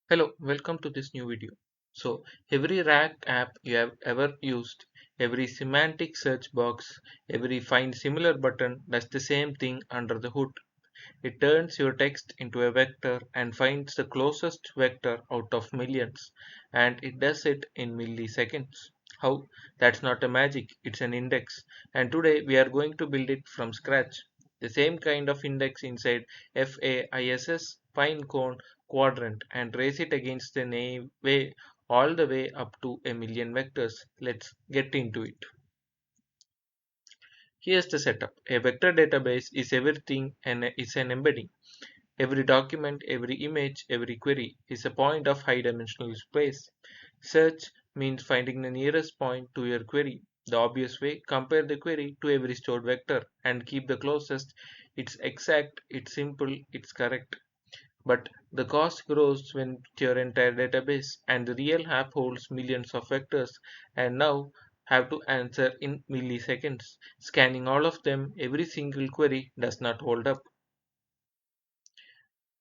Hello, welcome to this new video. Every rack app you have ever used, every semantic search box, every find similar button does the same thing under the hood. It turns your text into a vector and finds the closest vector out of millions, and it does it in milliseconds. How? That's not a magic, it's an index. And today we are going to build it from scratch. The same kind of index inside FAISS, Pinecone, Qdrant, and race it against the name way all the way up to a million vectors. Let's get into it. Here's the setup. A vector database is everything and is an embedding. Every document, every image, every query is a point of high dimensional space. Search means finding the nearest point to your query. The obvious way, compare the query to every stored vector and keep the closest. It's exact, it's simple, it's correct. But the cost grows when your entire database and the real app holds millions of vectors and now have to answer in milliseconds. Scanning all of them, every single query does not hold up.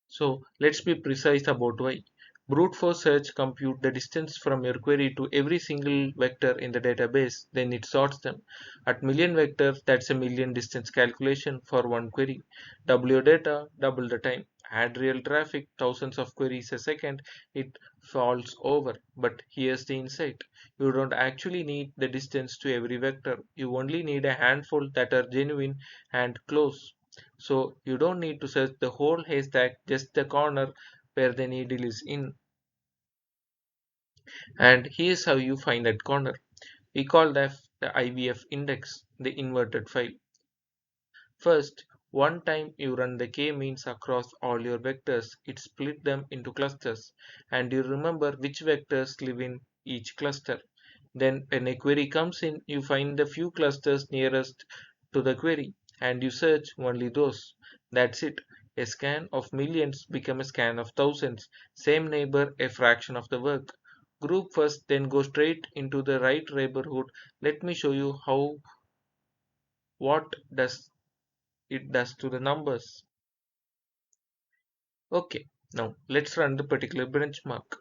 So let's be precise about why. Brute force search compute the distance from your query to every single vector in the database, then it sorts them. At million vectors, that's a million distance calculation for one query. Double your data, double the time. Add real traffic, thousands of queries a second, it falls over. But here's the insight. You don't actually need the distance to every vector. You only need a handful that are genuine and close. So you don't need to search the whole haystack, just the corner where the needle is in. And here's how you find that corner. We call that the IVF index, the inverted file. First, one time you run the k-means across all your vectors, it split them into clusters, and you remember which vectors live in each cluster. Then when a query comes in, you find the few clusters nearest to the query, and you search only those. That's it. A scan of millions becomes a scan of thousands. Same neighbor, a fraction of the work. Group first, then go straight into the right neighborhood. Let me show you how what does it does to the numbers. Okay, now let's run the particular benchmark.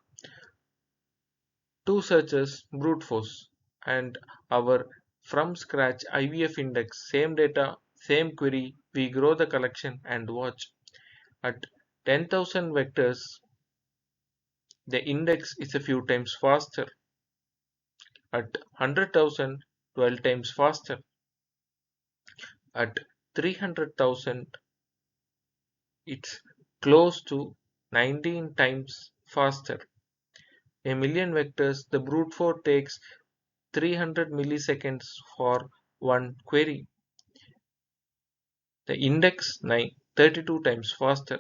Two searches, brute force, and our from scratch IVF index, same data, same query, we grow the collection and watch. At 10,000 vectors, the index is a few times faster. At 100,000, 12 times faster. At 300,000, it's close to 19 times faster. A million vectors, the brute force takes 300 milliseconds for one query. The index 9, 32 times faster.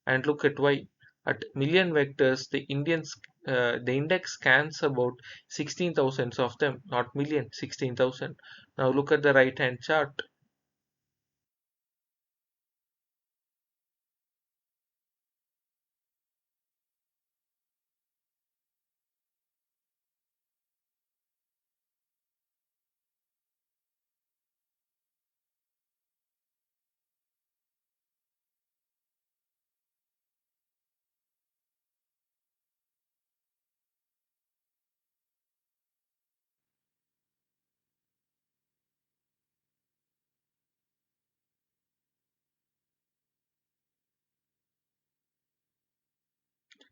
And look at why. At million vectors, the index scans about 16,000 of them, not million, 16,000. Now look at the right hand chart.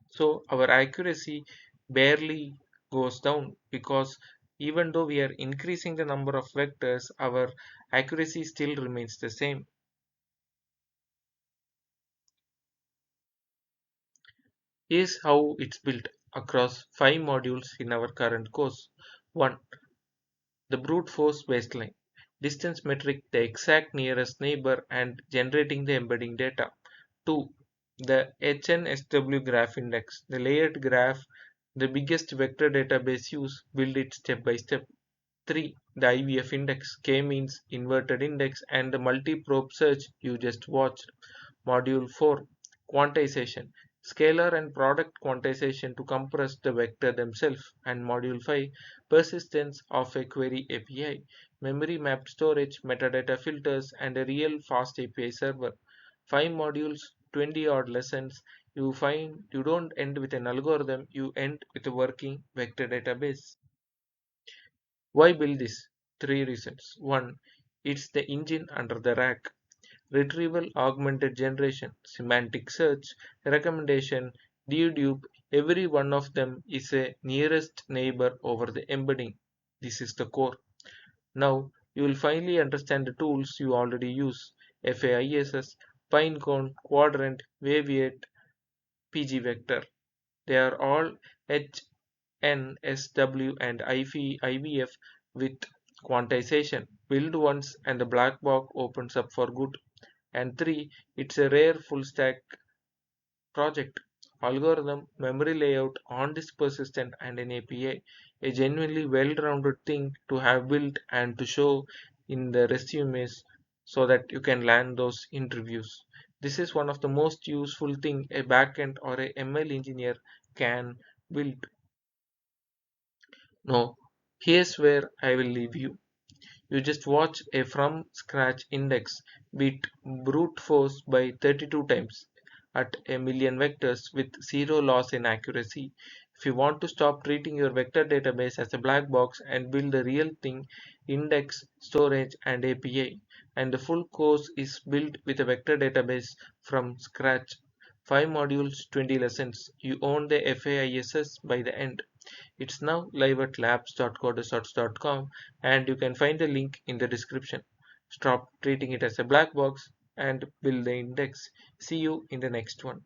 So our accuracy barely goes down because even though we are increasing the number of vectors, our accuracy still remains the same. Here's how it's built across 5 modules in our current course. 1. The brute force baseline. Distance metric, the exact nearest neighbor and generating the embedding data. 2. The HNSW graph index, the layered graph, the biggest vector database use, build it step by step. 3. The IVF index, K means inverted index and the multi-probe search you just watched. Module 4. Quantization, scalar and product quantization to compress the vector themselves. And Module 5. Persistence of a query API, memory mapped storage, metadata filters and a real fast API server. 5 modules, 20 odd lessons. you find you don't end with an algorithm, you end with a working vector database. Why build this? Three reasons. One, it's the engine under the rack. Retrieval augmented generation, semantic search, recommendation, dedupe, every one of them is a nearest neighbor over the embedding. This is the core. Now you will finally understand the tools you already use: FAISS, Pinecone, Qdrant, Waviate, pgvector. They are all HNSW and IVF with quantization. Build once and the black box opens up for good. And 3, it's a rare full stack project. Algorithm, memory layout, on-disk persistent, and an API. A genuinely well-rounded thing to have built and to show in the resumes so that you can land those interviews. This is one of the most useful thing a backend or a ML engineer can build. No, here's where I will leave you. You just watch a from scratch index beat brute force by 32 times at a million vectors with zero loss in accuracy. If you want to stop treating your vector database as a black box and build the real thing, index, storage, and API, and the full course is built with a vector database from scratch. 5 modules, 20 lessons. You own the FAISS by the end. It's now live at labs.codersarts.com and you can find the link in the description. Stop treating it as a black box and build the index. See you in the next one.